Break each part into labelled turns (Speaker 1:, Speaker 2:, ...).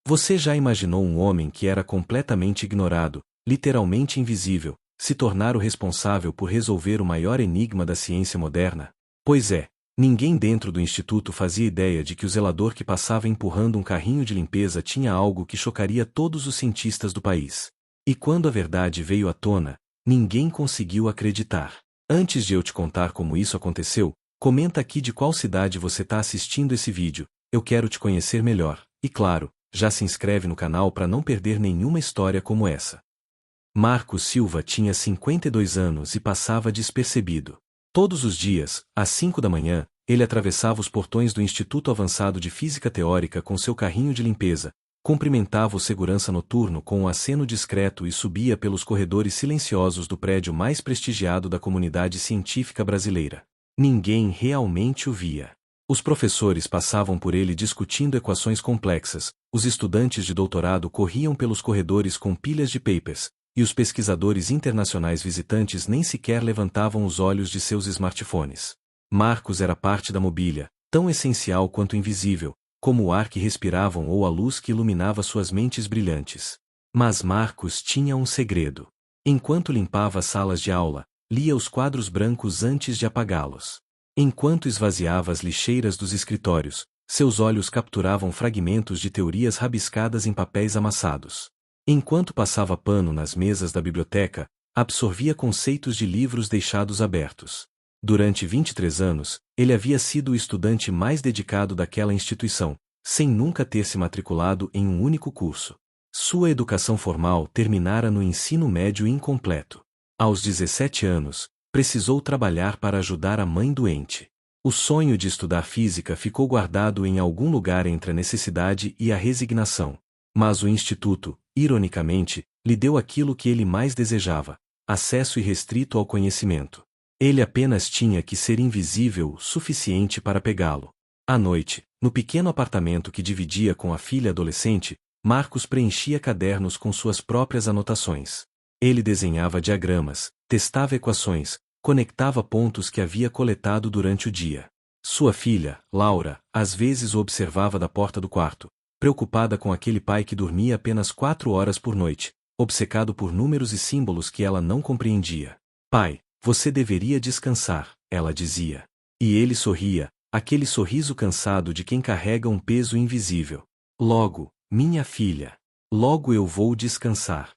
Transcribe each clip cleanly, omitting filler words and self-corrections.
Speaker 1: Você já imaginou um homem que era completamente ignorado, literalmente invisível, se tornar o responsável por resolver o maior enigma da ciência moderna? Pois é, ninguém dentro do instituto fazia ideia de que o zelador que passava empurrando um carrinho de limpeza tinha algo que chocaria todos os cientistas do país. E quando a verdade veio à tona, ninguém conseguiu acreditar. Antes de eu te contar como isso aconteceu, comenta aqui de qual cidade você está assistindo esse vídeo, eu quero te conhecer melhor, e claro, já se inscreve no canal para não perder nenhuma história como essa. Marcos Silva tinha 52 anos e passava despercebido. Todos os dias, às 5 da manhã, ele atravessava os portões do Instituto Avançado de Física Teórica com seu carrinho de limpeza, cumprimentava o segurança noturno com um aceno discreto e subia pelos corredores silenciosos do prédio mais prestigiado da comunidade científica brasileira. Ninguém realmente o via. Os professores passavam por ele discutindo equações complexas, os estudantes de doutorado corriam pelos corredores com pilhas de papers, e os pesquisadores internacionais visitantes nem sequer levantavam os olhos de seus smartphones. Marcos era parte da mobília, tão essencial quanto invisível, como o ar que respiravam ou a luz que iluminava suas mentes brilhantes. Mas Marcos tinha um segredo. Enquanto limpava as salas de aula, lia os quadros brancos antes de apagá-los. Enquanto esvaziava as lixeiras dos escritórios, seus olhos capturavam fragmentos de teorias rabiscadas em papéis amassados. Enquanto passava pano nas mesas da biblioteca, absorvia conceitos de livros deixados abertos. Durante 23 anos, ele havia sido o estudante mais dedicado daquela instituição, sem nunca ter se matriculado em um único curso. Sua educação formal terminara no ensino médio incompleto. Aos 17 anos, precisou trabalhar para ajudar a mãe doente. O sonho de estudar física ficou guardado em algum lugar entre a necessidade e a resignação. Mas o instituto, ironicamente, lhe deu aquilo que ele mais desejava: acesso irrestrito ao conhecimento. Ele apenas tinha que ser invisível o suficiente para pegá-lo. À noite, no pequeno apartamento que dividia com a filha adolescente, Marcos preenchia cadernos com suas próprias anotações. Ele desenhava diagramas, testava equações, conectava pontos que havia coletado durante o dia. Sua filha, Laura, às vezes o observava da porta do quarto, preocupada com aquele pai que dormia apenas 4 horas por noite, obcecado por números e símbolos que ela não compreendia. Pai, você deveria descansar, ela dizia. E ele sorria, aquele sorriso cansado de quem carrega um peso invisível. Logo, minha filha. Logo eu vou descansar.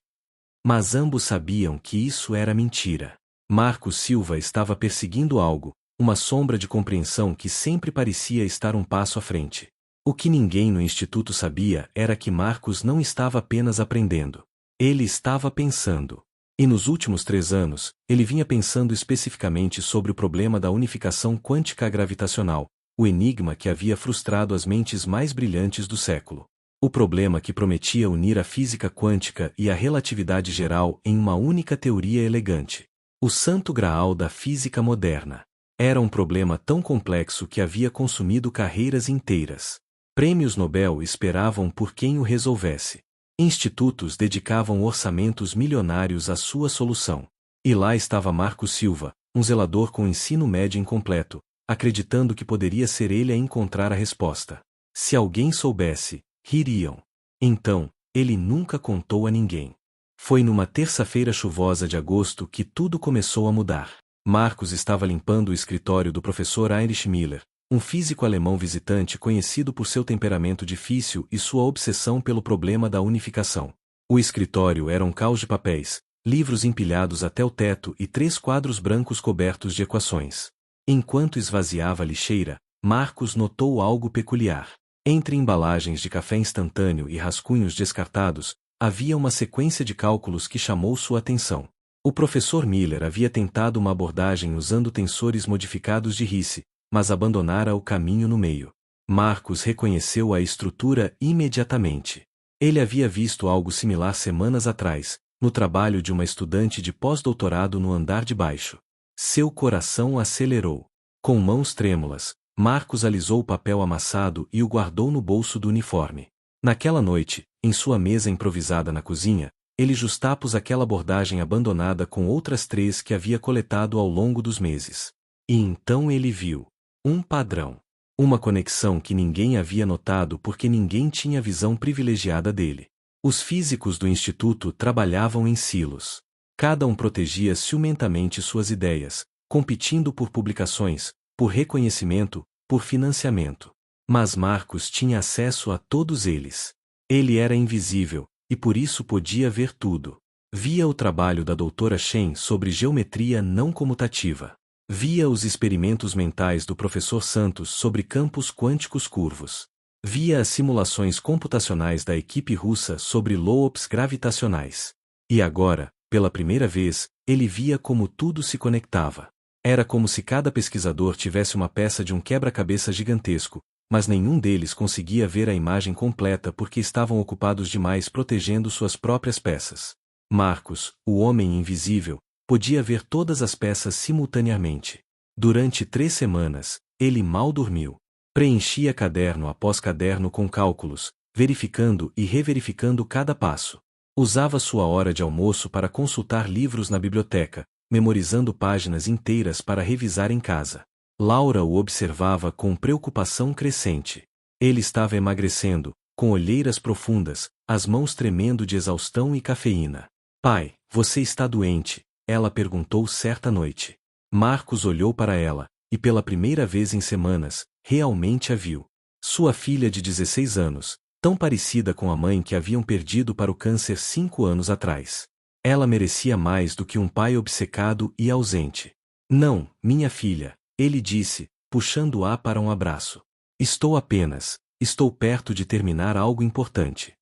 Speaker 1: Mas ambos sabiam que isso era mentira. Marcos Silva estava perseguindo algo, uma sombra de compreensão que sempre parecia estar um passo à frente. O que ninguém no instituto sabia era que Marcos não estava apenas aprendendo. Ele estava pensando. E nos últimos 3 anos, ele vinha pensando especificamente sobre o problema da unificação quântica gravitacional, o enigma que havia frustrado as mentes mais brilhantes do século. O problema que prometia unir a física quântica e a relatividade geral em uma única teoria elegante. O santo graal da física moderna. Era um problema tão complexo que havia consumido carreiras inteiras. Prêmios Nobel esperavam por quem o resolvesse. Institutos dedicavam orçamentos milionários à sua solução. E lá estava Marcos Silva, um zelador com ensino médio incompleto, acreditando que poderia ser ele a encontrar a resposta. Se alguém soubesse, ririam. Então, ele nunca contou a ninguém. Foi numa terça-feira chuvosa de agosto que tudo começou a mudar. Marcos estava limpando o escritório do professor Heinrich Miller, um físico alemão visitante conhecido por seu temperamento difícil e sua obsessão pelo problema da unificação. O escritório era um caos de papéis, livros empilhados até o teto e 3 quadros brancos cobertos de equações. Enquanto esvaziava a lixeira, Marcos notou algo peculiar. Entre embalagens de café instantâneo e rascunhos descartados, havia uma sequência de cálculos que chamou sua atenção. O professor Miller havia tentado uma abordagem usando tensores modificados de Ricci, mas abandonara o caminho no meio. Marcos reconheceu a estrutura imediatamente. Ele havia visto algo similar semanas atrás, no trabalho de uma estudante de pós-doutorado no andar de baixo. Seu coração acelerou. Com mãos trêmulas, Marcos alisou o papel amassado e o guardou no bolso do uniforme. Naquela noite, em sua mesa improvisada na cozinha, ele justapôs aquela abordagem abandonada com outras 3 que havia coletado ao longo dos meses. E então ele viu um padrão. Uma conexão que ninguém havia notado porque ninguém tinha visão privilegiada dele. Os físicos do instituto trabalhavam em silos. Cada um protegia ciumentamente suas ideias, competindo por publicações, por reconhecimento, por financiamento. Mas Marcos tinha acesso a todos eles. Ele era invisível, e por isso podia ver tudo. Via o trabalho da doutora Shen sobre geometria não comutativa. Via os experimentos mentais do professor Santos sobre campos quânticos curvos. Via as simulações computacionais da equipe russa sobre loops gravitacionais. E agora, pela primeira vez, ele via como tudo se conectava. Era como se cada pesquisador tivesse uma peça de um quebra-cabeça gigantesco, mas nenhum deles conseguia ver a imagem completa porque estavam ocupados demais protegendo suas próprias peças. Marcos, o homem invisível, podia ver todas as peças simultaneamente. Durante 3 semanas, ele mal dormiu. Preenchia caderno após caderno com cálculos, verificando e reverificando cada passo. Usava sua hora de almoço para consultar livros na biblioteca, memorizando páginas inteiras para revisar em casa. Laura o observava com preocupação crescente. Ele estava emagrecendo, com olheiras profundas, as mãos tremendo de exaustão e cafeína. Pai, você está doente? Ela perguntou certa noite. Marcos olhou para ela, e pela primeira vez em semanas, realmente a viu. Sua filha de 16 anos, tão parecida com a mãe que haviam perdido para o câncer 5 anos atrás. Ela merecia mais do que um pai obcecado e ausente. Não, minha filha, ele disse, puxando-a para um abraço. Estou perto de terminar algo importante.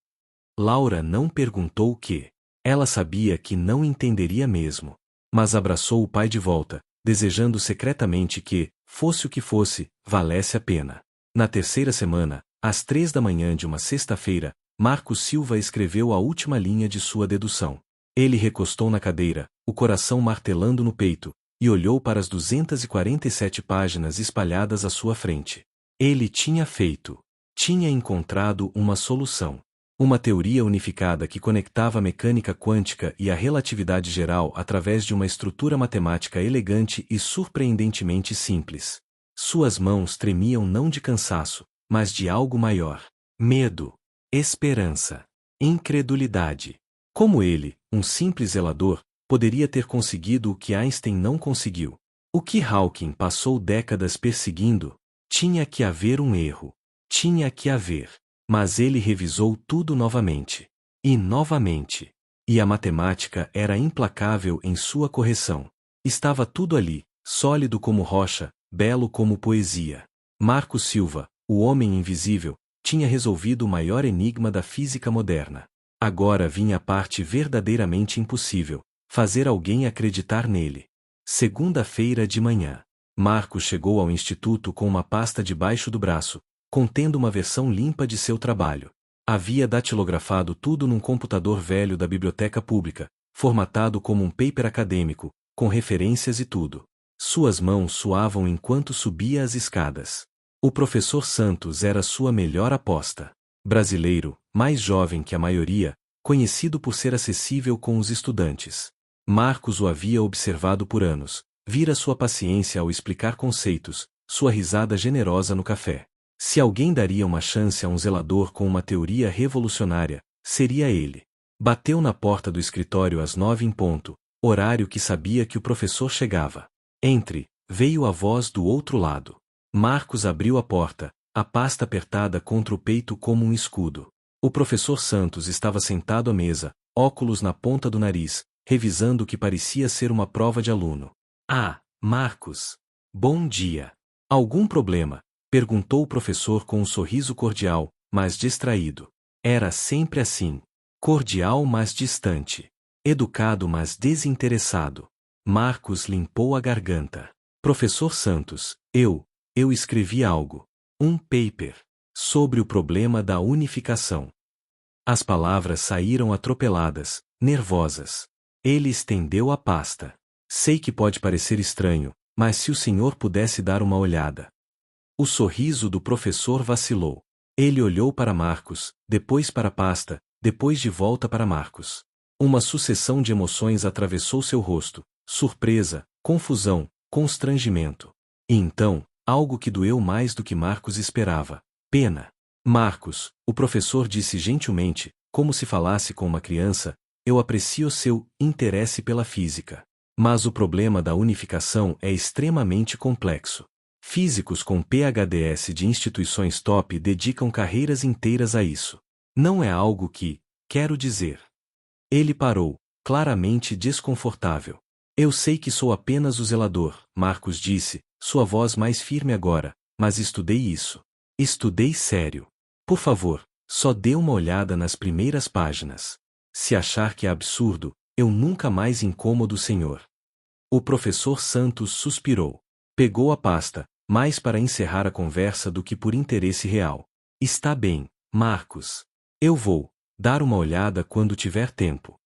Speaker 1: Laura não perguntou o que. Ela sabia que não entenderia mesmo. Mas abraçou o pai de volta, desejando secretamente que, fosse o que fosse, valesse a pena. Na terceira semana, às 3 da manhã de uma sexta-feira, Marcos Silva escreveu a última linha de sua dedução. Ele recostou na cadeira, o coração martelando no peito, e olhou para as 247 páginas espalhadas à sua frente. Ele tinha feito. Tinha encontrado uma solução. Uma teoria unificada que conectava a mecânica quântica e a relatividade geral através de uma estrutura matemática elegante e surpreendentemente simples. Suas mãos tremiam não de cansaço, mas de algo maior. Medo, esperança, incredulidade. Como ele, um simples zelador, poderia ter conseguido o que Einstein não conseguiu? O que Hawking passou décadas perseguindo? Tinha que haver um erro. Tinha que haver. Mas ele revisou tudo novamente. E novamente. E a matemática era implacável em sua correção. Estava tudo ali, sólido como rocha, belo como poesia. Marcos Silva, o homem invisível, tinha resolvido o maior enigma da física moderna. Agora vinha a parte verdadeiramente impossível, fazer alguém acreditar nele. Segunda-feira de manhã. Marcos chegou ao instituto com uma pasta debaixo do braço, contendo uma versão limpa de seu trabalho. Havia datilografado tudo num computador velho da biblioteca pública, formatado como um paper acadêmico, com referências e tudo. Suas mãos suavam enquanto subia as escadas. O professor Santos era sua melhor aposta. Brasileiro, mais jovem que a maioria, conhecido por ser acessível com os estudantes. Marcos o havia observado por anos, vira sua paciência ao explicar conceitos, sua risada generosa no café. Se alguém daria uma chance a um zelador com uma teoria revolucionária, seria ele. Bateu na porta do escritório às 9 em ponto, horário que sabia que o professor chegava. Entre, veio a voz do outro lado. Marcos abriu a porta, a pasta apertada contra o peito como um escudo. O professor Santos estava sentado à mesa, óculos na ponta do nariz, revisando o que parecia ser uma prova de aluno. Ah, Marcos! Bom dia! Algum problema? Perguntou o professor com um sorriso cordial, mas distraído. Era sempre assim. Cordial mas distante. Educado mas desinteressado. Marcos limpou a garganta. Professor Santos, eu escrevi algo. Um paper. Sobre o problema da unificação. As palavras saíram atropeladas, nervosas. Ele estendeu a pasta. Sei que pode parecer estranho, mas se o senhor pudesse dar uma olhada. O sorriso do professor vacilou. Ele olhou para Marcos, depois para a pasta, depois de volta para Marcos. Uma sucessão de emoções atravessou seu rosto: surpresa, confusão, constrangimento. E então, algo que doeu mais do que Marcos esperava. Pena. Marcos, o professor disse gentilmente, como se falasse com uma criança, eu aprecio seu interesse pela física. Mas o problema da unificação é extremamente complexo. Físicos com PhDs de instituições top dedicam carreiras inteiras a isso. Não é algo que, quero dizer. Ele parou, claramente desconfortável. Eu sei que sou apenas o zelador, Marcos disse, sua voz mais firme agora, mas estudei isso. Estudei sério. Por favor, só dê uma olhada nas primeiras páginas. Se achar que é absurdo, eu nunca mais incomodo o senhor. O professor Santos suspirou. Pegou a pasta, mais para encerrar a conversa do que por interesse real. Está bem, Marcos. Eu vou dar uma olhada quando tiver tempo.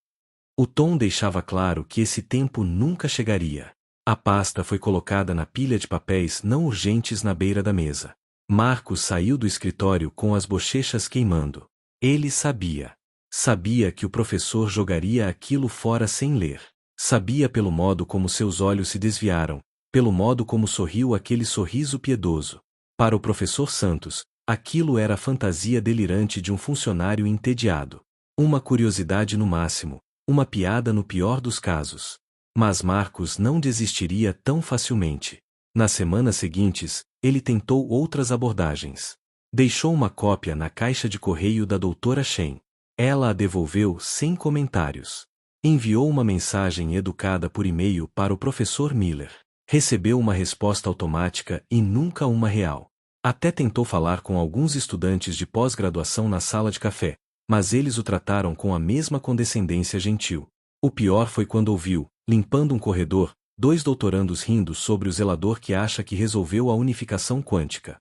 Speaker 1: O tom deixava claro que esse tempo nunca chegaria. A pasta foi colocada na pilha de papéis não urgentes na beira da mesa. Marcos saiu do escritório com as bochechas queimando. Ele sabia. Sabia que o professor jogaria aquilo fora sem ler. Sabia pelo modo como seus olhos se desviaram, pelo modo como sorriu aquele sorriso piedoso. Para o professor Santos, aquilo era a fantasia delirante de um funcionário entediado. Uma curiosidade no máximo, uma piada no pior dos casos. Mas Marcos não desistiria tão facilmente. Nas semanas seguintes, ele tentou outras abordagens. Deixou uma cópia na caixa de correio da doutora Shen. Ela a devolveu sem comentários. Enviou uma mensagem educada por e-mail para o professor Miller. Recebeu uma resposta automática e nunca uma real. Até tentou falar com alguns estudantes de pós-graduação na sala de café, mas eles o trataram com a mesma condescendência gentil. O pior foi quando ouviu, limpando um corredor, 2 doutorandos rindo sobre o zelador que acha que resolveu a unificação quântica.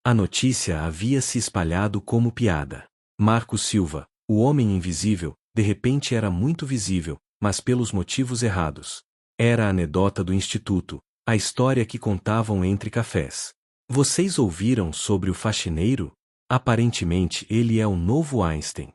Speaker 1: A notícia havia se espalhado como piada. Marcos Silva, o homem invisível, de repente era muito visível, mas pelos motivos errados. Era a anedota do instituto, a história que contavam entre cafés. Vocês ouviram sobre o faxineiro? Aparentemente ele é o novo Einstein.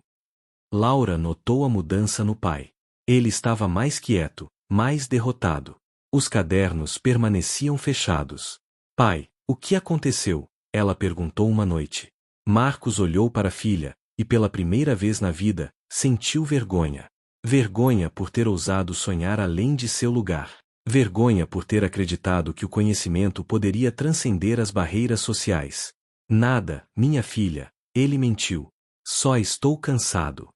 Speaker 1: Laura notou a mudança no pai. Ele estava mais quieto, mais derrotado. Os cadernos permaneciam fechados. Pai, o que aconteceu? Ela perguntou uma noite. Marcos olhou para a filha, e pela primeira vez na vida, sentiu vergonha. Vergonha por ter ousado sonhar além de seu lugar. Vergonha por ter acreditado que o conhecimento poderia transcender as barreiras sociais. Nada, minha filha, ele mentiu. Só estou cansado.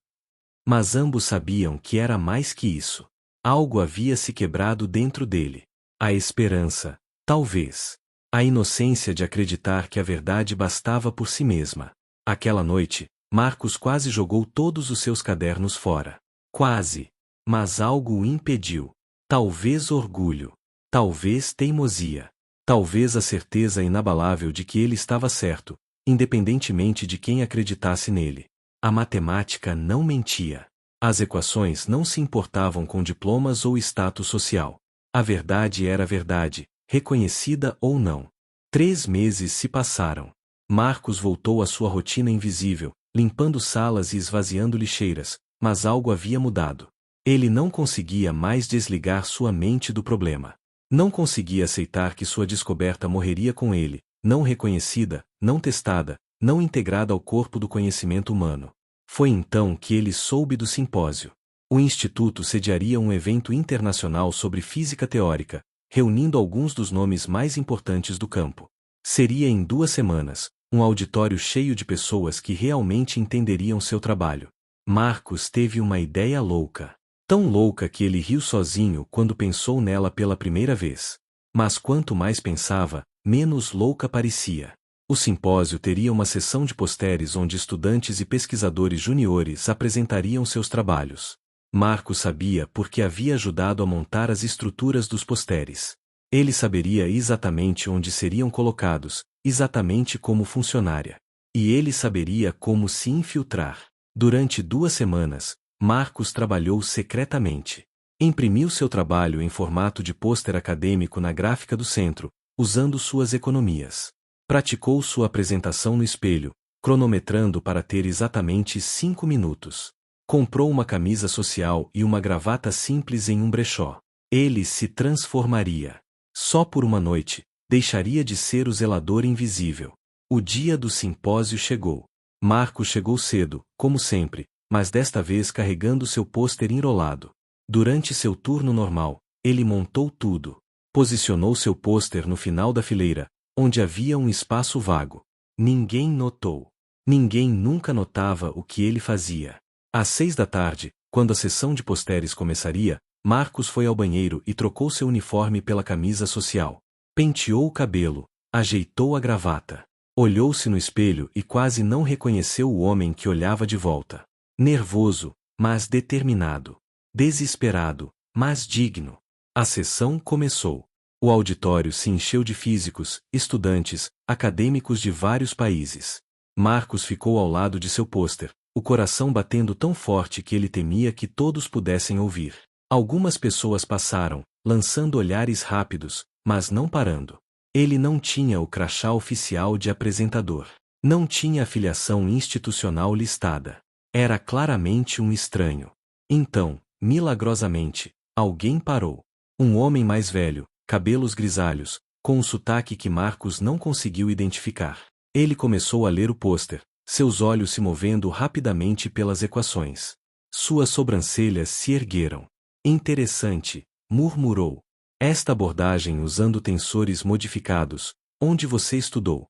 Speaker 1: Mas ambos sabiam que era mais que isso. Algo havia se quebrado dentro dele. A esperança, talvez. A inocência de acreditar que a verdade bastava por si mesma. Aquela noite, Marcos quase jogou todos os seus cadernos fora. Quase. Mas algo o impediu. Talvez orgulho. Talvez teimosia. Talvez a certeza inabalável de que ele estava certo, independentemente de quem acreditasse nele. A matemática não mentia. As equações não se importavam com diplomas ou status social. A verdade era a verdade, reconhecida ou não. 3 meses se passaram. Marcos voltou à sua rotina invisível, limpando salas e esvaziando lixeiras, mas algo havia mudado. Ele não conseguia mais desligar sua mente do problema. Não conseguia aceitar que sua descoberta morreria com ele, não reconhecida, não testada, não integrada ao corpo do conhecimento humano. Foi então que ele soube do simpósio. O Instituto sediaria um evento internacional sobre física teórica, reunindo alguns dos nomes mais importantes do campo. Seria em 2 semanas, um auditório cheio de pessoas que realmente entenderiam seu trabalho. Marcos teve uma ideia louca. Tão louca que ele riu sozinho quando pensou nela pela primeira vez. Mas quanto mais pensava, menos louca parecia. O simpósio teria uma sessão de posteres onde estudantes e pesquisadores juniores apresentariam seus trabalhos. Marcos sabia porque havia ajudado a montar as estruturas dos posteres. Ele saberia exatamente onde seriam colocados, exatamente como funcionária. E ele saberia como se infiltrar. Durante 2 semanas, Marcos trabalhou secretamente. Imprimiu seu trabalho em formato de pôster acadêmico na gráfica do centro, usando suas economias. Praticou sua apresentação no espelho, cronometrando para ter exatamente 5 minutos. Comprou uma camisa social e uma gravata simples em um brechó. Ele se transformaria. Só por uma noite, deixaria de ser o zelador invisível. O dia do simpósio chegou. Marcos chegou cedo, como sempre, mas desta vez carregando seu pôster enrolado. Durante seu turno normal, ele montou tudo. Posicionou seu pôster no final da fileira, onde havia um espaço vago. Ninguém notou. Ninguém nunca notava o que ele fazia. Às 6 da tarde, quando a sessão de posteres começaria, Marcos foi ao banheiro e trocou seu uniforme pela camisa social. Penteou o cabelo, ajeitou a gravata. Olhou-se no espelho e quase não reconheceu o homem que olhava de volta. Nervoso, mas determinado. Desesperado, mas digno. A sessão começou. O auditório se encheu de físicos, estudantes, acadêmicos de vários países. Marcos ficou ao lado de seu pôster, o coração batendo tão forte que ele temia que todos pudessem ouvir. Algumas pessoas passaram, lançando olhares rápidos, mas não parando. Ele não tinha o crachá oficial de apresentador. Não tinha a filiação institucional listada. Era claramente um estranho. Então, milagrosamente, alguém parou. Um homem mais velho, cabelos grisalhos, com um sotaque que Marcos não conseguiu identificar. Ele começou a ler o pôster, seus olhos se movendo rapidamente pelas equações. Suas sobrancelhas se ergueram. Interessante, murmurou. Esta abordagem usando tensores modificados, onde você estudou?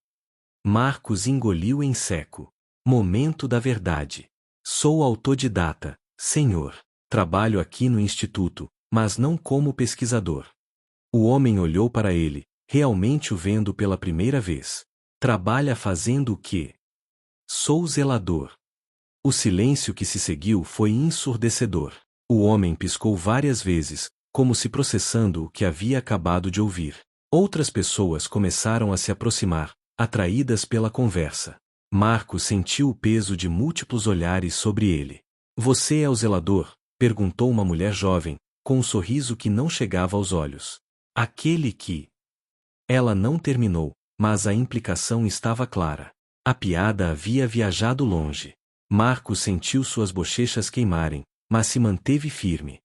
Speaker 1: Marcos engoliu em seco. Momento da verdade. Sou autodidata, senhor. Trabalho aqui no instituto, mas não como pesquisador. O homem olhou para ele, realmente o vendo pela primeira vez. Trabalha fazendo o quê? Sou zelador. O silêncio que se seguiu foi ensurdecedor. O homem piscou várias vezes, como se processando o que havia acabado de ouvir. Outras pessoas começaram a se aproximar, atraídas pela conversa. Marcos sentiu o peso de múltiplos olhares sobre ele. Você é o zelador? Perguntou uma mulher jovem, com um sorriso que não chegava aos olhos. Aquele que... Ela não terminou, mas a implicação estava clara. A piada havia viajado longe. Marcos sentiu suas bochechas queimarem, mas se manteve firme.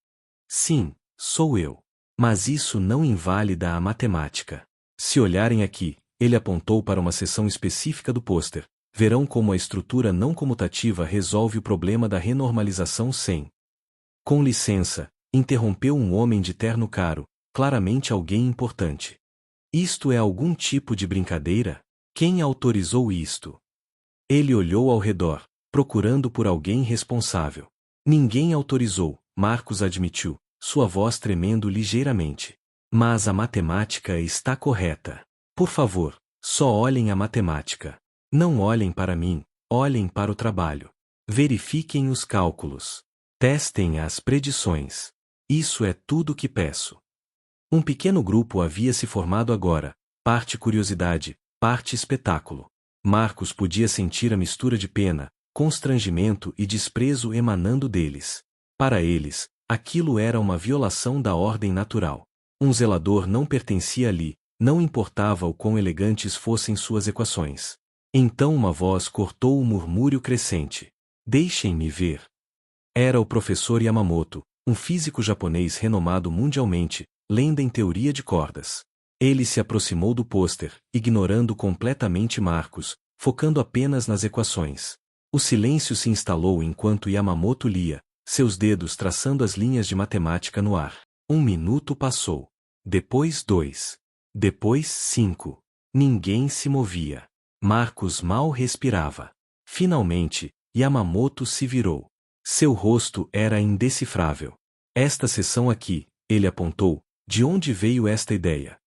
Speaker 1: Sim, sou eu. Mas isso não invalida a matemática. Se olharem aqui, ele apontou para uma seção específica do pôster, verão como a estrutura não comutativa resolve o problema da renormalização sem. Com licença, interrompeu um homem de terno caro, claramente alguém importante. Isto é algum tipo de brincadeira? Quem autorizou isto? Ele olhou ao redor, procurando por alguém responsável. Ninguém autorizou, Marcos admitiu, sua voz tremendo ligeiramente. Mas a matemática está correta. Por favor, só olhem a matemática. Não olhem para mim, olhem para o trabalho. Verifiquem os cálculos. Testem as predições. Isso é tudo que peço. Um pequeno grupo havia se formado agora, parte curiosidade, parte espetáculo. Marcos podia sentir a mistura de pena, constrangimento e desprezo emanando deles. Para eles, aquilo era uma violação da ordem natural. Um zelador não pertencia ali, não importava o quão elegantes fossem suas equações. Então uma voz cortou o murmúrio crescente. Deixem-me ver. Era o professor Yamamoto, um físico japonês renomado mundialmente, lenda em teoria de cordas. Ele se aproximou do pôster, ignorando completamente Marcos, focando apenas nas equações. O silêncio se instalou enquanto Yamamoto lia, seus dedos traçando as linhas de matemática no ar. 1 minuto passou. Depois 2. Depois 5. Ninguém se movia. Marcos mal respirava. Finalmente, Yamamoto se virou. Seu rosto era indecifrável. Esta seção aqui, ele apontou, de onde veio esta ideia?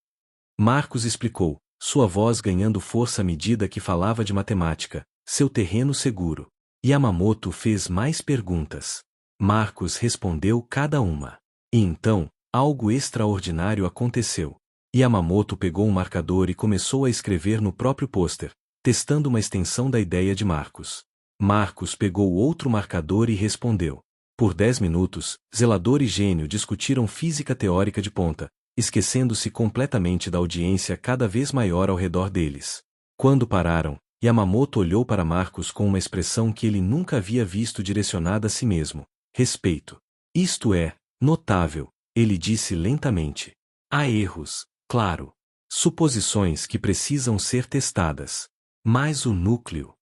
Speaker 1: Marcos explicou, sua voz ganhando força à medida que falava de matemática, seu terreno seguro. Yamamoto fez mais perguntas. Marcos respondeu cada uma. E então, algo extraordinário aconteceu. Yamamoto pegou um marcador e começou a escrever no próprio pôster, testando uma extensão da ideia de Marcos. Marcos pegou outro marcador e respondeu. Por 10 minutos, zelador e gênio discutiram física teórica de ponta, esquecendo-se completamente da audiência cada vez maior ao redor deles. Quando pararam, Yamamoto olhou para Marcos com uma expressão que ele nunca havia visto direcionada a si mesmo. Respeito. Isto é, notável, ele disse lentamente. Há erros, claro. Suposições que precisam ser testadas. Mas o núcleo.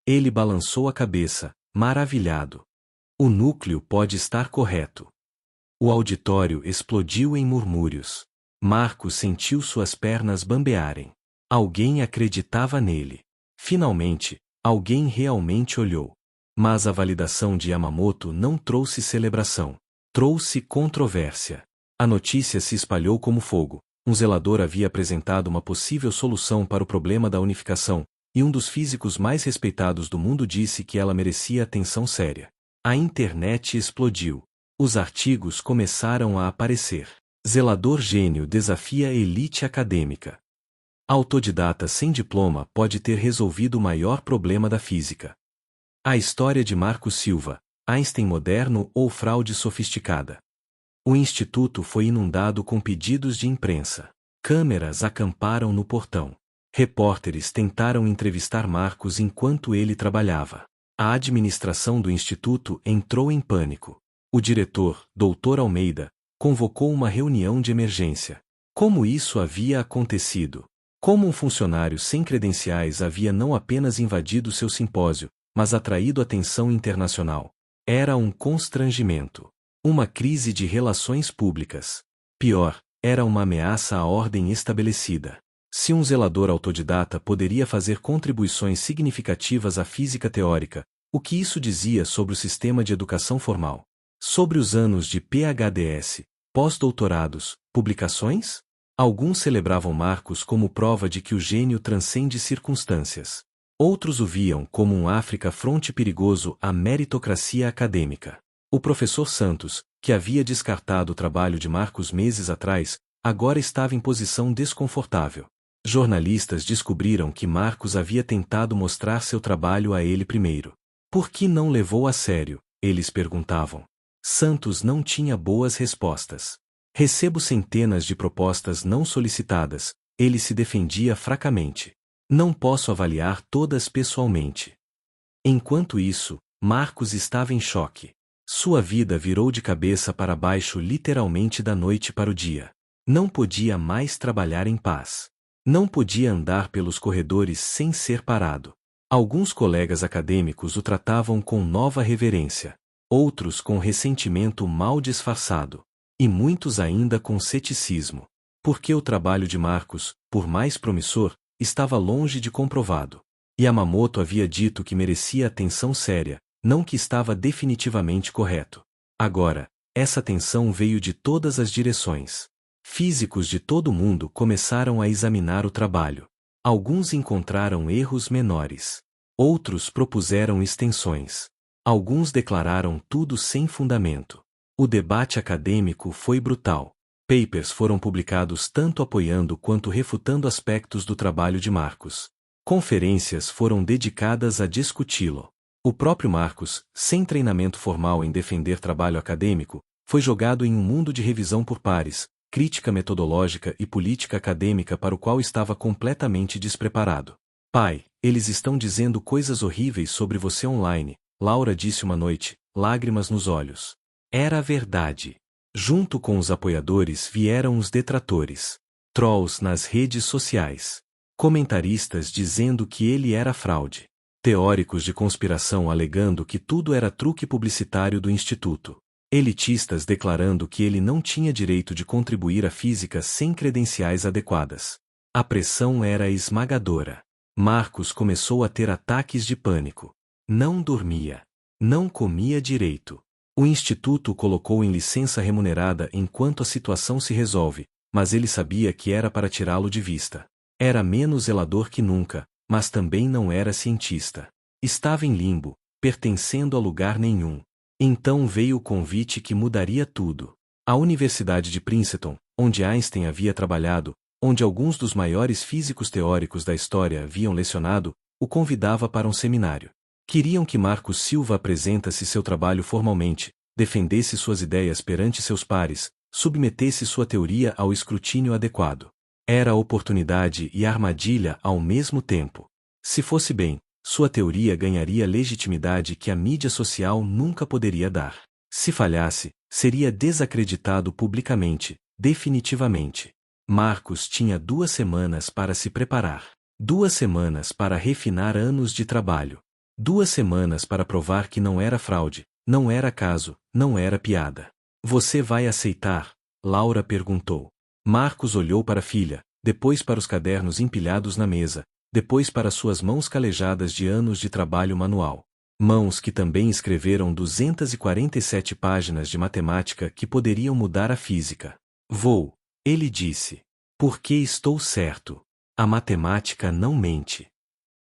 Speaker 1: Ele balançou a cabeça, maravilhado. O núcleo pode estar correto. O auditório explodiu em murmúrios. Marcos sentiu suas pernas bambearem. Alguém acreditava nele. Finalmente, alguém realmente olhou. Mas a validação de Yamamoto não trouxe celebração. Trouxe controvérsia. A notícia se espalhou como fogo. Um zelador havia apresentado uma possível solução para o problema da unificação, e um dos físicos mais respeitados do mundo disse que ela merecia atenção séria. A internet explodiu. Os artigos começaram a aparecer. Zelador gênio desafia a elite acadêmica. Autodidata sem diploma pode ter resolvido o maior problema da física. A história de Marcos Silva, Einstein moderno ou fraude sofisticada. O instituto foi inundado com pedidos de imprensa. Câmeras acamparam no portão. Repórteres tentaram entrevistar Marcos enquanto ele trabalhava. A administração do instituto entrou em pânico. O diretor, Dr. Almeida, convocou uma reunião de emergência. Como isso havia acontecido? Como um funcionário sem credenciais havia não apenas invadido seu simpósio, mas atraído atenção internacional? Era um constrangimento. Uma crise de relações públicas. Pior, era uma ameaça à ordem estabelecida. Se um zelador autodidata poderia fazer contribuições significativas à física teórica, o que isso dizia sobre o sistema de educação formal? Sobre os anos de PhDs, pós-doutorados, publicações? Alguns celebravam Marcos como prova de que o gênio transcende circunstâncias. Outros o viam como um África-fronte perigoso à meritocracia acadêmica. O professor Santos, que havia descartado o trabalho de Marcos meses atrás, agora estava em posição desconfortável. Jornalistas descobriram que Marcos havia tentado mostrar seu trabalho a ele primeiro. Por que não levou a sério? Eles perguntavam. Santos não tinha boas respostas. Recebo centenas de propostas não solicitadas, ele se defendia fracamente. Não posso avaliar todas pessoalmente. Enquanto isso, Marcos estava em choque. Sua vida virou de cabeça para baixo literalmente da noite para o dia. Não podia mais trabalhar em paz. Não podia andar pelos corredores sem ser parado. Alguns colegas acadêmicos o tratavam com nova reverência. Outros com ressentimento mal disfarçado. E muitos ainda com ceticismo. Porque o trabalho de Marcos, por mais promissor, estava longe de comprovado. Yamamoto havia dito que merecia atenção séria, não que estava definitivamente correto. Agora, essa tensão veio de todas as direções. Físicos de todo o mundo começaram a examinar o trabalho. Alguns encontraram erros menores. Outros propuseram extensões. Alguns declararam tudo sem fundamento. O debate acadêmico foi brutal. Papers foram publicados tanto apoiando quanto refutando aspectos do trabalho de Marcos. Conferências foram dedicadas a discuti-lo. O próprio Marcos, sem treinamento formal em defender trabalho acadêmico, foi jogado em um mundo de revisão por pares, crítica metodológica e política acadêmica para o qual estava completamente despreparado. Pai, eles estão dizendo coisas horríveis sobre você online, Laura disse uma noite, lágrimas nos olhos. Era a verdade. Junto com os apoiadores vieram os detratores. Trolls nas redes sociais. Comentaristas dizendo que ele era fraude. Teóricos de conspiração alegando que tudo era truque publicitário do instituto. Elitistas declarando que ele não tinha direito de contribuir à física sem credenciais adequadas. A pressão era esmagadora. Marcos começou a ter ataques de pânico. Não dormia. Não comia direito. O instituto o colocou em licença remunerada enquanto a situação se resolve, mas ele sabia que era para tirá-lo de vista. Era menos zelador que nunca, mas também não era cientista. Estava em limbo, pertencendo a lugar nenhum. Então veio o convite que mudaria tudo. A Universidade de Princeton, onde Einstein havia trabalhado, onde alguns dos maiores físicos teóricos da história haviam lecionado, o convidava para um seminário. Queriam que Marcos Silva apresentasse seu trabalho formalmente, defendesse suas ideias perante seus pares, submetesse sua teoria ao escrutínio adequado. Era a oportunidade e a armadilha ao mesmo tempo. Se fosse bem, sua teoria ganharia legitimidade que a mídia social nunca poderia dar. Se falhasse, seria desacreditado publicamente, definitivamente. Marcos tinha 2 semanas para se preparar. 2 semanas para refinar anos de trabalho. 2 semanas para provar que não era fraude, não era acaso, não era piada. Você vai aceitar? Laura perguntou. Marcos olhou para a filha, depois para os cadernos empilhados na mesa, depois para suas mãos calejadas de anos de trabalho manual. Mãos que também escreveram 247 páginas de matemática que poderiam mudar a física. Vou, ele disse. Porque estou certo. A matemática não mente.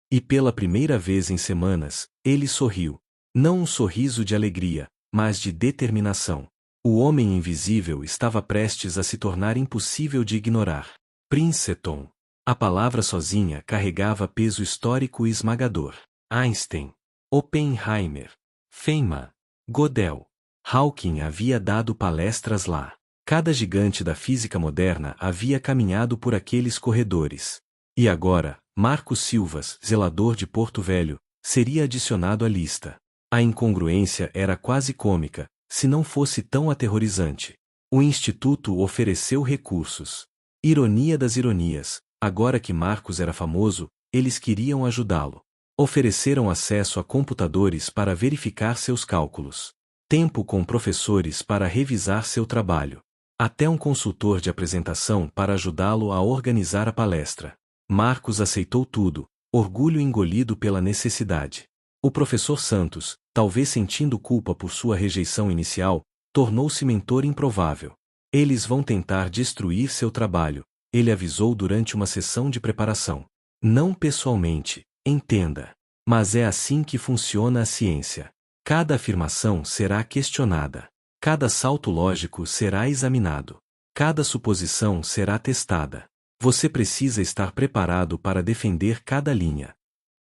Speaker 1: E pela primeira vez em semanas, ele sorriu. Não um sorriso de alegria, mas de determinação. O homem invisível estava prestes a se tornar impossível de ignorar. Princeton. A palavra sozinha carregava peso histórico e esmagador. Einstein. Oppenheimer. Feynman. Gödel. Hawking havia dado palestras lá. Cada gigante da física moderna havia caminhado por aqueles corredores. E agora, Marcos Silvas, zelador de Porto Velho, seria adicionado à lista. A incongruência era quase cômica, se não fosse tão aterrorizante. O Instituto ofereceu recursos. Ironia das ironias, agora que Marcos era famoso, eles queriam ajudá-lo. Ofereceram acesso a computadores para verificar seus cálculos. Tempo com professores para revisar seu trabalho. Até um consultor de apresentação para ajudá-lo a organizar a palestra. Marcos aceitou tudo, orgulho engolido pela necessidade. O professor Santos, talvez sentindo culpa por sua rejeição inicial, tornou-se mentor improvável. Eles vão tentar destruir seu trabalho, ele avisou durante uma sessão de preparação. Não pessoalmente, entenda. Mas é assim que funciona a ciência. Cada afirmação será questionada. Cada salto lógico será examinado. Cada suposição será testada. Você precisa estar preparado para defender cada linha.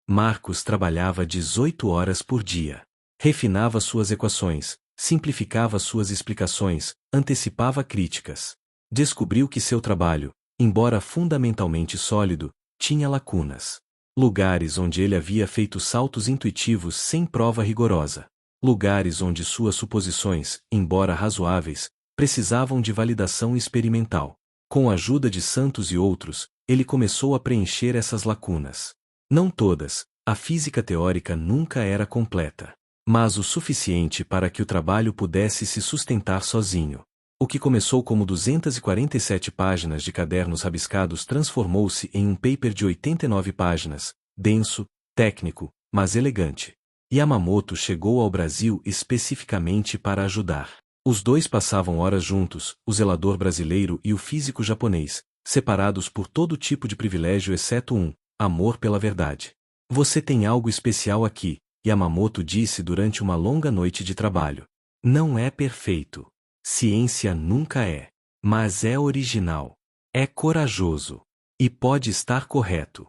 Speaker 1: Marcos trabalhava 18 horas por dia. Refinava suas equações, simplificava suas explicações, antecipava críticas. Descobriu que seu trabalho, embora fundamentalmente sólido, tinha lacunas. Lugares onde ele havia feito saltos intuitivos sem prova rigorosa. Lugares onde suas suposições, embora razoáveis, precisavam de validação experimental. Com a ajuda de Santos e outros, ele começou a preencher essas lacunas. Não todas, a física teórica nunca era completa. Mas o suficiente para que o trabalho pudesse se sustentar sozinho. O que começou como 247 páginas de cadernos rabiscados transformou-se em um paper de 89 páginas, denso, técnico, mas elegante. Yamamoto chegou ao Brasil especificamente para ajudar. Os dois passavam horas juntos, o zelador brasileiro e o físico japonês, separados por todo tipo de privilégio exceto um, amor pela verdade. Você tem algo especial aqui, Yamamoto disse durante uma longa noite de trabalho. Não é perfeito. Ciência nunca é. Mas é original. É corajoso. E pode estar correto.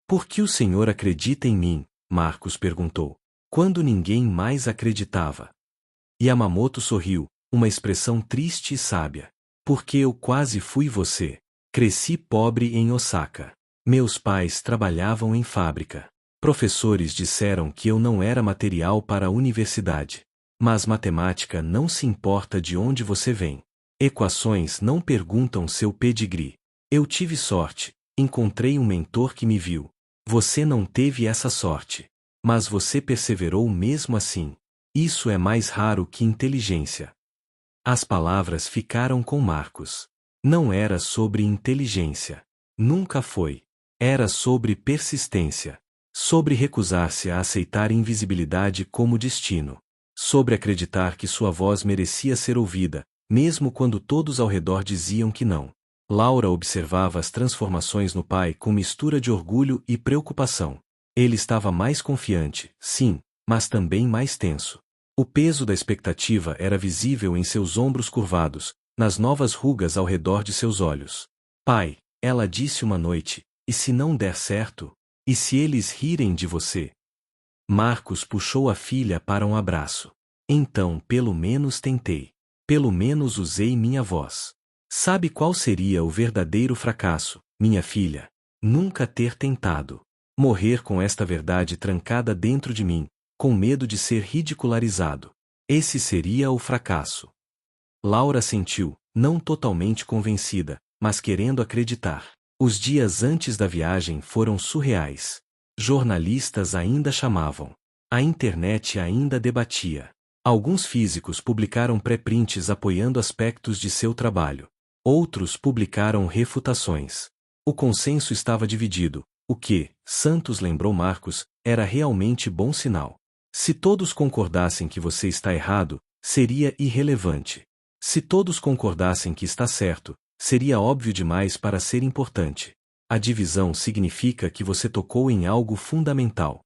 Speaker 1: Por que o senhor acredita em mim? Marcos perguntou. Quando ninguém mais acreditava. Yamamoto sorriu, uma expressão triste e sábia. Porque eu quase fui você. Cresci pobre em Osaka. Meus pais trabalhavam em fábrica. Professores disseram que eu não era material para a universidade. Mas matemática não se importa de onde você vem. Equações não perguntam seu pedigree. Eu tive sorte, encontrei um mentor que me viu. Você não teve essa sorte. Mas você perseverou mesmo assim. Isso é mais raro que inteligência. As palavras ficaram com Marcos. Não era sobre inteligência. Nunca foi. Era sobre persistência. Sobre recusar-se a aceitar invisibilidade como destino. Sobre acreditar que sua voz merecia ser ouvida, mesmo quando todos ao redor diziam que não. Laura observava as transformações no pai com mistura de orgulho e preocupação. Ele estava mais confiante, sim, mas também mais tenso. O peso da expectativa era visível em seus ombros curvados, nas novas rugas ao redor de seus olhos. Pai, ela disse uma noite, e se não der certo? E se eles rirem de você? Marcos puxou a filha para um abraço. Então pelo menos tentei. Pelo menos usei minha voz. Sabe qual seria o verdadeiro fracasso, minha filha? Nunca ter tentado. Morrer com esta verdade trancada dentro de mim, com medo de ser ridicularizado. Esse seria o fracasso. Laura sentiu, não totalmente convencida, mas querendo acreditar. Os dias antes da viagem foram surreais. Jornalistas ainda chamavam. A internet ainda debatia. Alguns físicos publicaram pré-prints apoiando aspectos de seu trabalho. Outros publicaram refutações. O consenso estava dividido, o que, Santos lembrou Marcos, era realmente bom sinal. Se todos concordassem que você está errado, seria irrelevante. Se todos concordassem que está certo, seria óbvio demais para ser importante. A divisão significa que você tocou em algo fundamental.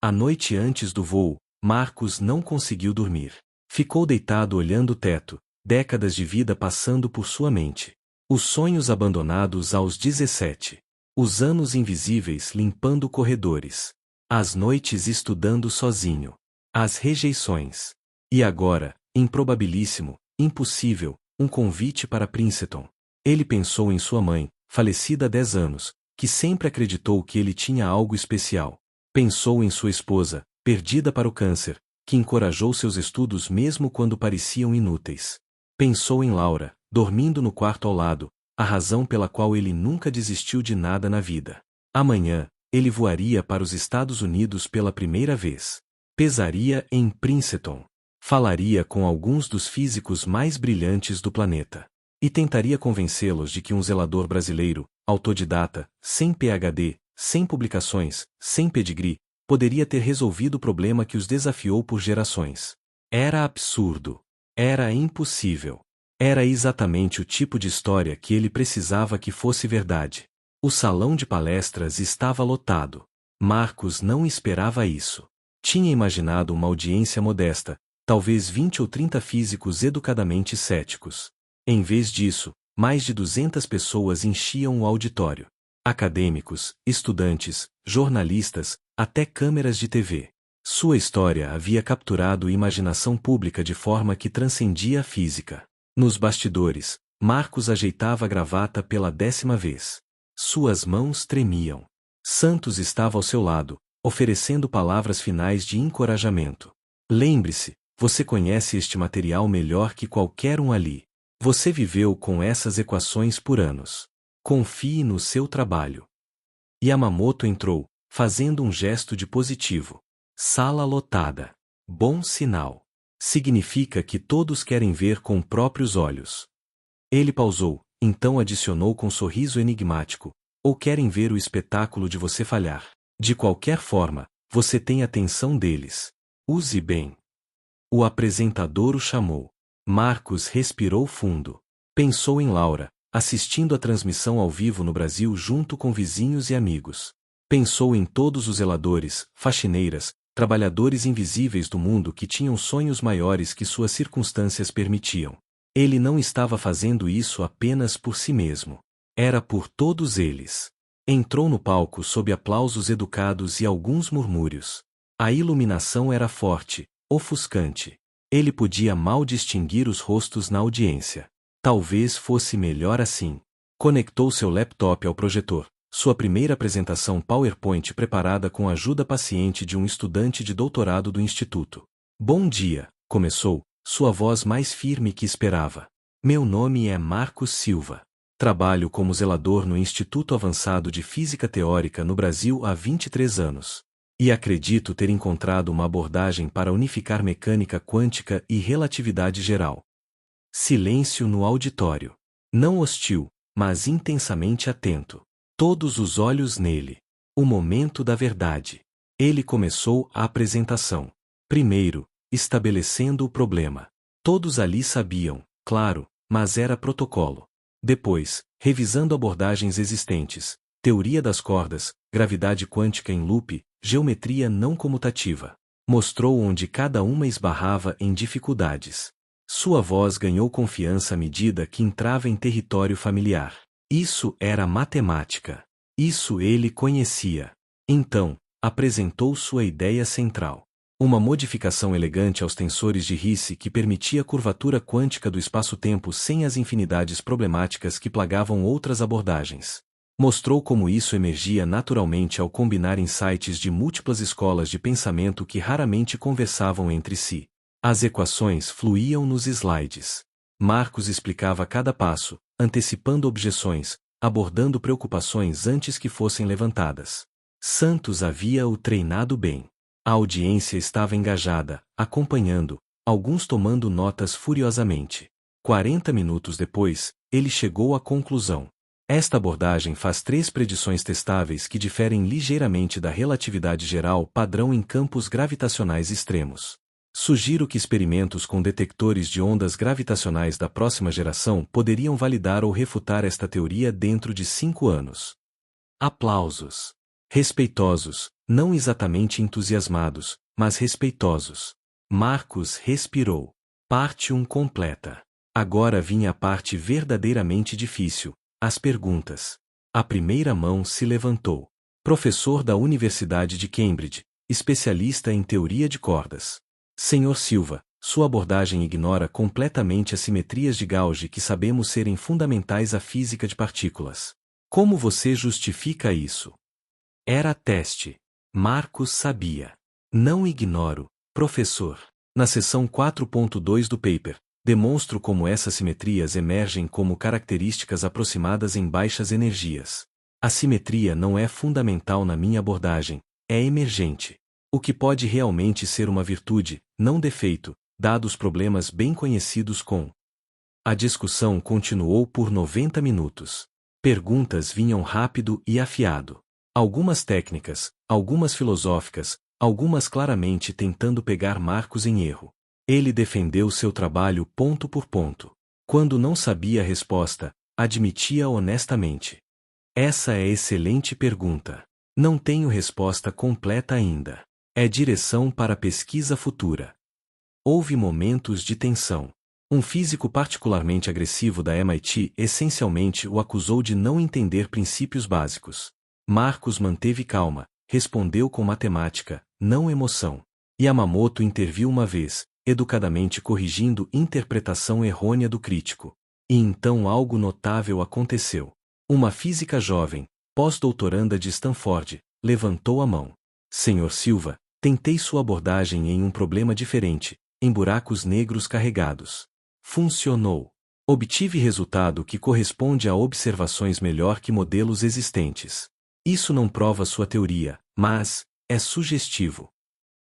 Speaker 1: A noite antes do voo, Marcos não conseguiu dormir. Ficou deitado olhando o teto, décadas de vida passando por sua mente. Os sonhos abandonados aos 17. Os anos invisíveis limpando corredores. As noites estudando sozinho. As rejeições. E agora, improbabilíssimo, impossível, um convite para Princeton. Ele pensou em sua mãe, falecida há 10 anos, que sempre acreditou que ele tinha algo especial. Pensou em sua esposa, perdida para o câncer, que encorajou seus estudos mesmo quando pareciam inúteis. Pensou em Laura, dormindo no quarto ao lado, a razão pela qual ele nunca desistiu de nada na vida. Amanhã, ele voaria para os Estados Unidos pela primeira vez. Pesaria em Princeton. Falaria com alguns dos físicos mais brilhantes do planeta. E tentaria convencê-los de que um zelador brasileiro, autodidata, sem PhD, sem publicações, sem pedigree, poderia ter resolvido o problema que os desafiou por gerações. Era absurdo. Era impossível. Era exatamente o tipo de história que ele precisava que fosse verdade. O salão de palestras estava lotado. Marcos não esperava isso. Tinha imaginado uma audiência modesta, talvez 20 ou 30 físicos educadamente céticos. Em vez disso, mais de 200 pessoas enchiam o auditório. Acadêmicos, estudantes, jornalistas, até câmeras de TV. Sua história havia capturado a imaginação pública de forma que transcendia a física. Nos bastidores, Marcos ajeitava a gravata pela 10ª vez. Suas mãos tremiam. Santos estava ao seu lado, oferecendo palavras finais de encorajamento. Lembre-se, você conhece este material melhor que qualquer um ali. Você viveu com essas equações por anos. Confie no seu trabalho. Yamamoto entrou, fazendo um gesto de positivo. Sala lotada. Bom sinal. Significa que todos querem ver com próprios olhos. Ele pausou, então adicionou com sorriso enigmático. Ou querem ver o espetáculo de você falhar. De qualquer forma, você tem a atenção deles. Use bem. O apresentador o chamou. Marcos respirou fundo. Pensou em Laura, assistindo a transmissão ao vivo no Brasil junto com vizinhos e amigos. Pensou em todos os zeladores, faxineiras, trabalhadores invisíveis do mundo que tinham sonhos maiores que suas circunstâncias permitiam. Ele não estava fazendo isso apenas por si mesmo. Era por todos eles. Entrou no palco sob aplausos educados e alguns murmúrios. A iluminação era forte, ofuscante. Ele podia mal distinguir os rostos na audiência. Talvez fosse melhor assim. Conectou seu laptop ao projetor. Sua primeira apresentação PowerPoint preparada com a ajuda paciente de um estudante de doutorado do instituto. Bom dia, começou, sua voz mais firme que esperava. Meu nome é Marcos Silva. Trabalho como zelador no Instituto Avançado de Física Teórica no Brasil há 23 anos. E acredito ter encontrado uma abordagem para unificar mecânica quântica e relatividade geral. Silêncio no auditório. Não hostil, mas intensamente atento. Todos os olhos nele. O momento da verdade. Ele começou a apresentação. Primeiro, estabelecendo o problema. Todos ali sabiam, claro, mas era protocolo. Depois, revisando abordagens existentes, teoria das cordas, gravidade quântica em loop, geometria não comutativa. Mostrou onde cada uma esbarrava em dificuldades. Sua voz ganhou confiança à medida que entrava em território familiar. Isso era matemática. Isso ele conhecia. Então, apresentou sua ideia central. Uma modificação elegante aos tensores de Ricci que permitia a curvatura quântica do espaço-tempo sem as infinidades problemáticas que plagavam outras abordagens. Mostrou como isso emergia naturalmente ao combinar insights de múltiplas escolas de pensamento que raramente conversavam entre si. As equações fluíam nos slides. Marcos explicava cada passo, antecipando objeções, abordando preocupações antes que fossem levantadas. Santos havia o treinado bem. A audiência estava engajada, acompanhando, alguns tomando notas furiosamente. 40 minutos depois, ele chegou à conclusão. Esta abordagem faz 3 predições testáveis que diferem ligeiramente da relatividade geral padrão em campos gravitacionais extremos. Sugiro que experimentos com detectores de ondas gravitacionais da próxima geração poderiam validar ou refutar esta teoria dentro de 5 anos. Aplausos. Respeitosos, não exatamente entusiasmados, mas respeitosos. Marcos respirou. Parte 1 completa. Agora vinha a parte verdadeiramente difícil, as perguntas. A primeira mão se levantou. Professor da Universidade de Cambridge, especialista em teoria de cordas. Senhor Silva, sua abordagem ignora completamente as simetrias de Gauge que sabemos serem fundamentais à física de partículas. Como você justifica isso? Era teste. Marcos sabia. Não ignoro, professor. Na seção 4.2 do paper, demonstro como essas simetrias emergem como características aproximadas em baixas energias. A simetria não é fundamental na minha abordagem, é emergente. O que pode realmente ser uma virtude, não defeito, dados problemas bem conhecidos com. A discussão continuou por 90 minutos. Perguntas vinham rápido e afiado. Algumas técnicas, algumas filosóficas, algumas claramente tentando pegar Marcos em erro. Ele defendeu seu trabalho ponto por ponto. Quando não sabia a resposta, admitia honestamente. Essa é excelente pergunta. Não tenho resposta completa ainda. É direção para pesquisa futura. Houve momentos de tensão. Um físico particularmente agressivo da MIT essencialmente o acusou de não entender princípios básicos. Marcos manteve calma, respondeu com matemática, não emoção. Yamamoto interviu uma vez, educadamente corrigindo interpretação errônea do crítico. E então algo notável aconteceu. Uma física jovem, pós-doutoranda de Stanford, levantou a mão. Senhor Silva, tentei sua abordagem em um problema diferente, em buracos negros carregados. Funcionou. Obtive resultado que corresponde a observações melhor que modelos existentes. Isso não prova sua teoria, mas é sugestivo.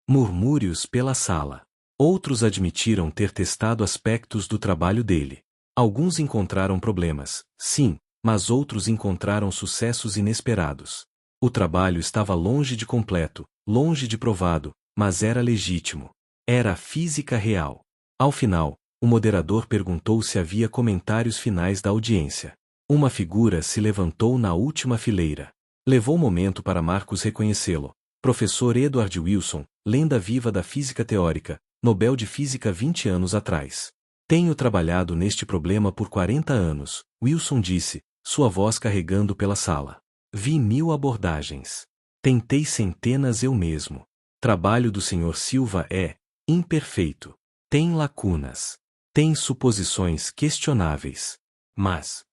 Speaker 1: Murmúrios pela sala. Outros admitiram ter testado aspectos do trabalho dele. Alguns encontraram problemas, sim, mas outros encontraram sucessos inesperados. O trabalho estava longe de completo, longe de provado, mas era legítimo. Era física real. Ao final, o moderador perguntou se havia comentários finais da audiência. Uma figura se levantou na última fileira. Levou momento para Marcos reconhecê-lo. Professor Edward Wilson, lenda viva da física teórica, Nobel de Física 20 anos atrás. Tenho trabalhado neste problema por 40 anos, Wilson disse, sua voz carregando pela sala. Vi 1000 abordagens. Tentei centenas eu mesmo. Trabalho do Sr. Silva é imperfeito. Tem lacunas. Tem suposições questionáveis. Mas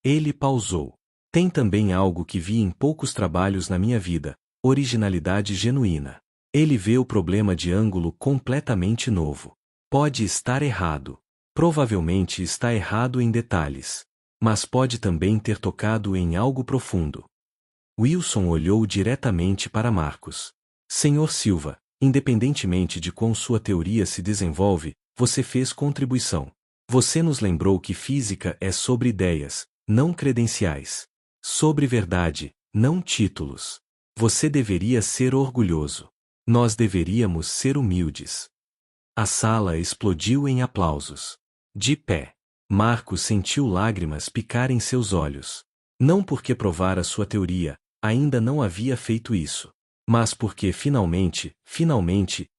Speaker 1: ele pausou. Tem também algo que vi em poucos trabalhos na minha vida, originalidade genuína. Ele vê o problema de ângulo completamente novo. Pode estar errado. Provavelmente está errado em detalhes. Mas pode também ter tocado em algo profundo. Wilson olhou diretamente para Marcos. Senhor Silva, independentemente de como sua teoria se desenvolve, você fez contribuição. Você nos lembrou que física é sobre ideias, não credenciais. Sobre verdade, não títulos. Você deveria ser orgulhoso. Nós deveríamos ser humildes. A sala explodiu em aplausos. De pé. Marcos sentiu lágrimas picar em seus olhos. Não porque provara sua teoria, ainda não havia feito isso. Mas porque finalmente,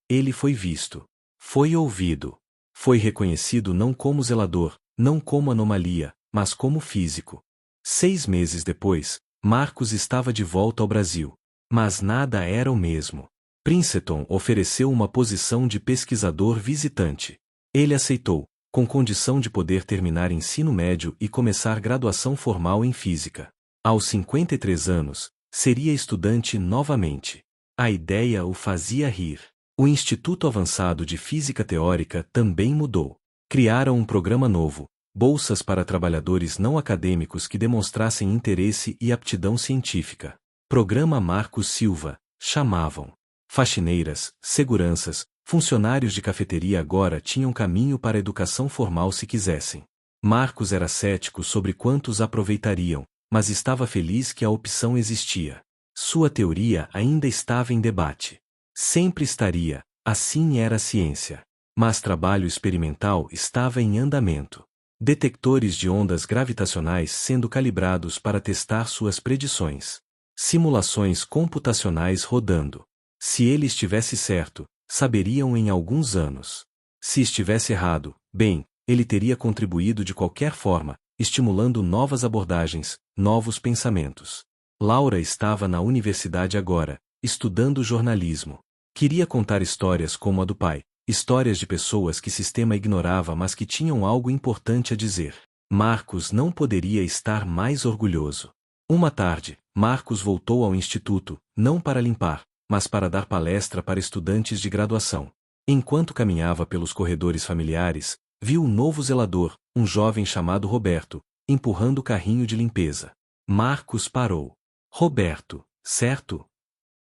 Speaker 1: ele foi visto. Foi ouvido. Foi reconhecido não como zelador, não como anomalia, mas como físico. 6 meses depois, Marcos estava de volta ao Brasil. Mas nada era o mesmo. Princeton ofereceu uma posição de pesquisador visitante. Ele aceitou, com condição de poder terminar ensino médio e começar graduação formal em física. Aos 53 anos, seria estudante novamente. A ideia o fazia rir. O Instituto Avançado de Física Teórica também mudou. Criaram um programa novo, bolsas para trabalhadores não acadêmicos que demonstrassem interesse e aptidão científica. Programa Marcos Silva, chamavam. Faxineiras, seguranças, funcionários de cafeteria agora tinham caminho para a educação formal se quisessem. Marcos era cético sobre quantos aproveitariam, mas estava feliz que a opção existia. Sua teoria ainda estava em debate. Sempre estaria, assim era a ciência. Mas trabalho experimental estava em andamento. Detectores de ondas gravitacionais sendo calibrados para testar suas predições. Simulações computacionais rodando. Se ele estivesse certo, saberiam em alguns anos. Se estivesse errado, bem, ele teria contribuído de qualquer forma, estimulando novas abordagens, novos pensamentos. Laura estava na universidade agora, estudando jornalismo. Queria contar histórias como a do pai, histórias de pessoas que o sistema ignorava mas que tinham algo importante a dizer. Marcos não poderia estar mais orgulhoso. Uma tarde, Marcos voltou ao instituto, não para limpar, mas para dar palestra para estudantes de graduação. Enquanto caminhava pelos corredores familiares, viu um novo zelador, um jovem chamado Roberto, empurrando o carrinho de limpeza. Marcos parou. Roberto, certo?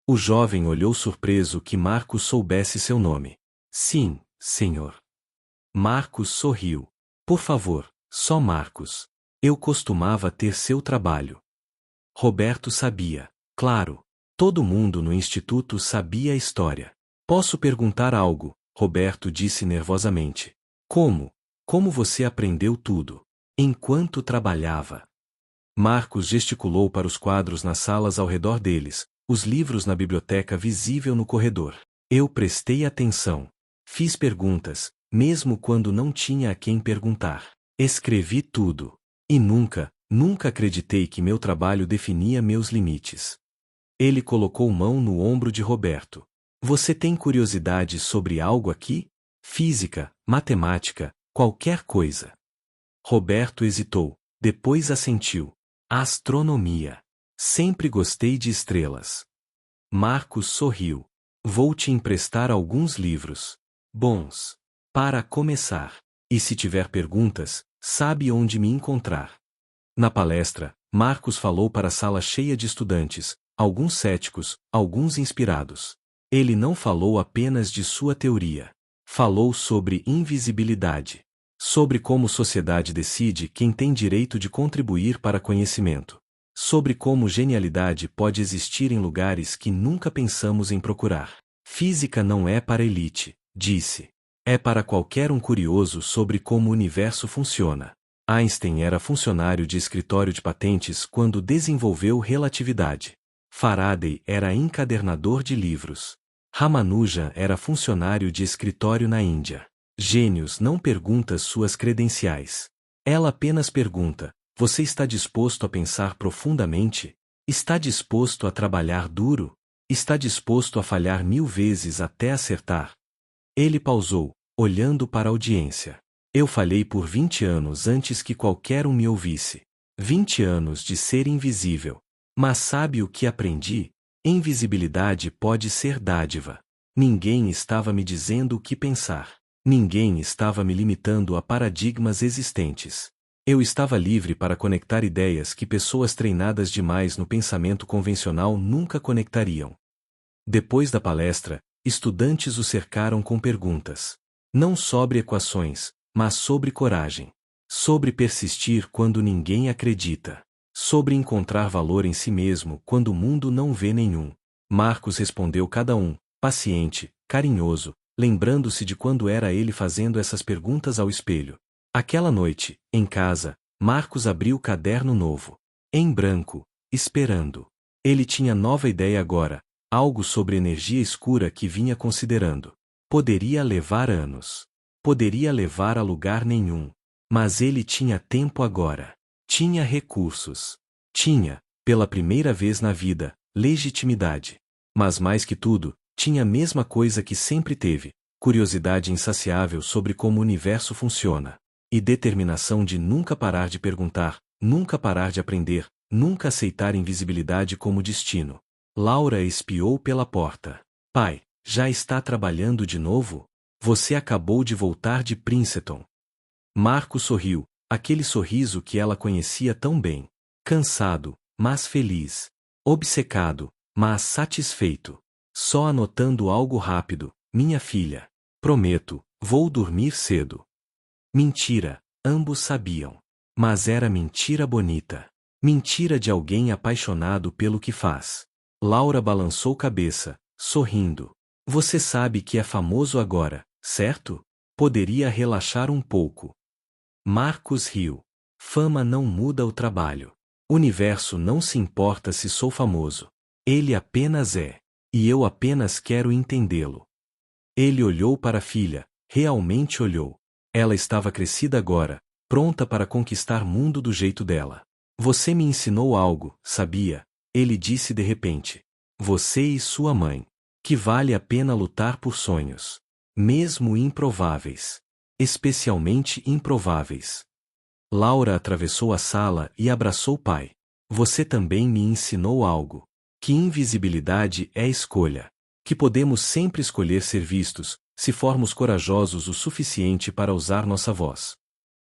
Speaker 1: O jovem olhou surpreso que Marcos soubesse seu nome. Sim, senhor. Marcos sorriu. Por favor, só Marcos. Eu costumava ter seu trabalho. Roberto sabia. Claro. Todo mundo no instituto sabia a história. Posso perguntar algo? Roberto disse nervosamente. Como? Como você aprendeu tudo? Enquanto trabalhava. Marcos gesticulou para os quadros nas salas ao redor deles, os livros na biblioteca visível no corredor. Eu prestei atenção. Fiz perguntas, mesmo quando não tinha a quem perguntar. Escrevi tudo. E nunca acreditei que meu trabalho definia meus limites. Ele colocou mão no ombro de Roberto. Você tem curiosidade sobre algo aqui? Física, matemática, qualquer coisa. Roberto hesitou, depois assentiu. Astronomia. Sempre gostei de estrelas. Marcos sorriu. Vou te emprestar alguns livros. Bons. Para começar. E se tiver perguntas, sabe onde me encontrar. Na palestra, Marcos falou para a sala cheia de estudantes, alguns céticos, alguns inspirados. Ele não falou apenas de sua teoria. Falou sobre invisibilidade. Sobre como sociedade decide quem tem direito de contribuir para conhecimento. Sobre como genialidade pode existir em lugares que nunca pensamos em procurar. Física não é para elite, disse. É para qualquer um curioso sobre como o universo funciona. Einstein era funcionário de escritório de patentes quando desenvolveu relatividade. Faraday era encadernador de livros. Ramanujan era funcionário de escritório na Índia. Gênios não perguntam suas credenciais. Ela apenas pergunta, você está disposto a pensar profundamente? Está disposto a trabalhar duro? Está disposto a falhar 1000 vezes até acertar? Ele pausou, olhando para a audiência. Eu falhei por 20 anos antes que qualquer um me ouvisse. 20 anos de ser invisível. Mas sabe o que aprendi? Invisibilidade pode ser dádiva. Ninguém estava me dizendo o que pensar. Ninguém estava me limitando a paradigmas existentes. Eu estava livre para conectar ideias que pessoas treinadas demais no pensamento convencional nunca conectariam. Depois da palestra, estudantes o cercaram com perguntas. Não sobre equações, mas sobre coragem. Sobre persistir quando ninguém acredita. Sobre encontrar valor em si mesmo quando o mundo não vê nenhum. Marcos respondeu cada um, paciente, carinhoso, lembrando-se de quando era ele fazendo essas perguntas ao espelho. Aquela noite, em casa, Marcos abriu o caderno novo. Em branco, esperando. Ele tinha nova ideia agora, algo sobre energia escura que vinha considerando. Poderia levar anos. Poderia levar a lugar nenhum. Mas ele tinha tempo agora. Tinha recursos. Tinha, pela primeira vez na vida, legitimidade. Mas mais que tudo, tinha a mesma coisa que sempre teve, curiosidade insaciável sobre como o universo funciona. E determinação de nunca parar de perguntar, nunca parar de aprender, nunca aceitar invisibilidade como destino. Laura espiou pela porta. Pai, já está trabalhando de novo? Você acabou de voltar de Princeton. Marcos sorriu, Aquele sorriso que ela conhecia tão bem. Cansado, mas feliz. Obcecado, mas satisfeito. Só anotando algo rápido. Minha filha. Prometo, vou dormir cedo. Mentira, ambos sabiam. Mas era mentira bonita. Mentira de alguém apaixonado pelo que faz. Laura balançou cabeça, sorrindo. Você sabe que é famoso agora, certo? Poderia relaxar um pouco. Marcos riu. Fama não muda o trabalho. O universo não se importa se sou famoso. Ele apenas é. E eu apenas quero entendê-lo. Ele olhou para a filha, realmente olhou. Ela estava crescida agora, pronta para conquistar o mundo do jeito dela. Você me ensinou algo, sabia? Ele disse de repente. Você e sua mãe. Que vale a pena lutar por sonhos. Mesmo improváveis. Especialmente improváveis. Laura atravessou a sala e abraçou o pai. Você também me ensinou algo. Que invisibilidade é escolha. Que podemos sempre escolher ser vistos, se formos corajosos o suficiente para usar nossa voz.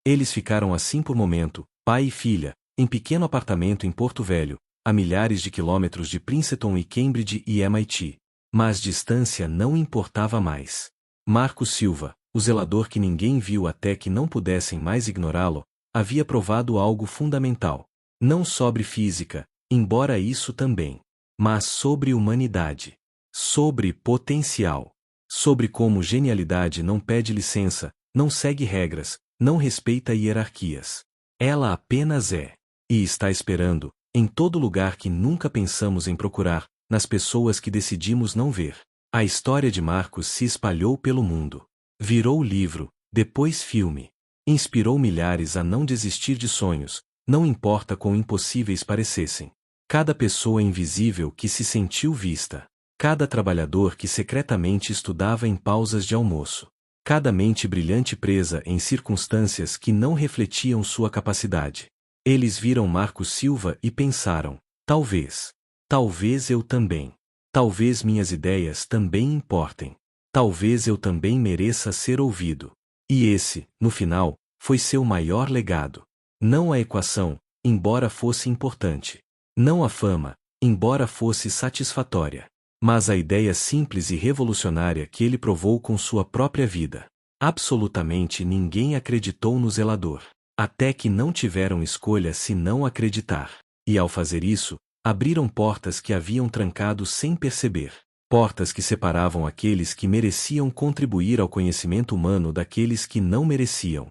Speaker 1: Eles ficaram assim por momento, pai e filha, em pequeno apartamento em Porto Velho, a milhares de quilômetros de Princeton e Cambridge e MIT. Mas distância não importava mais. Marcos Silva, o zelador que ninguém viu até que não pudessem mais ignorá-lo, havia provado algo fundamental. Não sobre física, embora isso também. Mas sobre humanidade. Sobre potencial. Sobre como genialidade não pede licença, não segue regras, não respeita hierarquias. Ela apenas é. E está esperando, em todo lugar que nunca pensamos em procurar, nas pessoas que decidimos não ver. A história de Marcos se espalhou pelo mundo. Virou livro, depois filme. Inspirou milhares a não desistir de sonhos, não importa quão impossíveis parecessem. Cada pessoa invisível que se sentiu vista. Cada trabalhador que secretamente estudava em pausas de almoço. Cada mente brilhante presa em circunstâncias que não refletiam sua capacidade. Eles viram Marcos Silva e pensaram, talvez. Talvez eu também. Talvez minhas ideias também importem. Talvez eu também mereça ser ouvido. E esse, no final, foi seu maior legado. Não a equação, embora fosse importante. Não a fama, embora fosse satisfatória. Mas a ideia simples e revolucionária que ele provou com sua própria vida. Absolutamente ninguém acreditou no zelador. Até que não tiveram escolha senão acreditar. E ao fazer isso, abriram portas que haviam trancado sem perceber. Portas que separavam aqueles que mereciam contribuir ao conhecimento humano daqueles que não mereciam.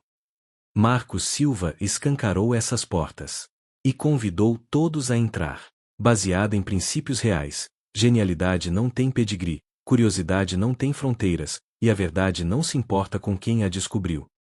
Speaker 1: Marcos Silva escancarou essas portas. E convidou todos a entrar. Baseada em princípios reais. Genialidade não tem pedigree, curiosidade não tem fronteiras, e a verdade não se importa com quem a descobriu.